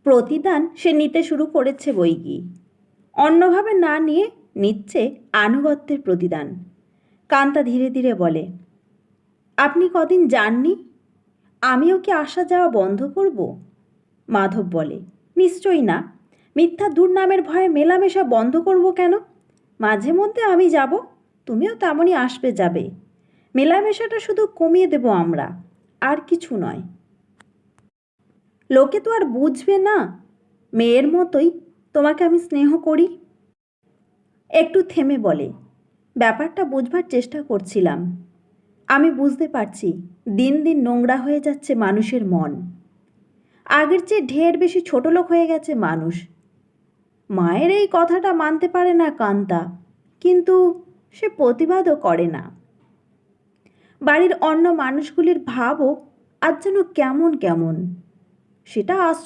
প্রতিদান সে নিতে শুরু করেছে বৈকি, অন্যভাবে না নিয়ে নিচ্ছে আনুগত্যের প্রতিদান। কান্তা ধীরে ধীরে বলে, আপনি কদিন যাননি, আমিও কি আসা যাওয়া বন্ধ করব? মাধব বলে, নিশ্চয়ই না। মিথ্যা দুর্নামের ভয়ে মেলামেশা বন্ধ করব কেন? মাঝে মধ্যে আমি যাব, তুমিও তেমনই আসবে যাবে। মেলামেশাটা শুধু কমিয়ে দেব আমরা, আর কিছু নয়। লোকে তো আর বুঝবে না, মেয়ের মতোই তোমাকে আমি স্নেহ করি। একটু থেমে বলে, ব্যাপারটা বুঝবার চেষ্টা করছিলাম। আমি বুঝতে পারছি দিন দিন নোংরা হয়ে যাচ্ছে মানুষের মন। আগের চেয়ে ঢের বেশি ছোটলোক হয়ে গেছে মানুষ। মায়ের এই কথাটা মানতে পারে না কান্তা, কিন্তু সে প্রতিবাদও করে না। বাড়ির অন্য মানুষগুলির ভাবও আজ যেন কেমন কেমন। সেটা আশ্চর্য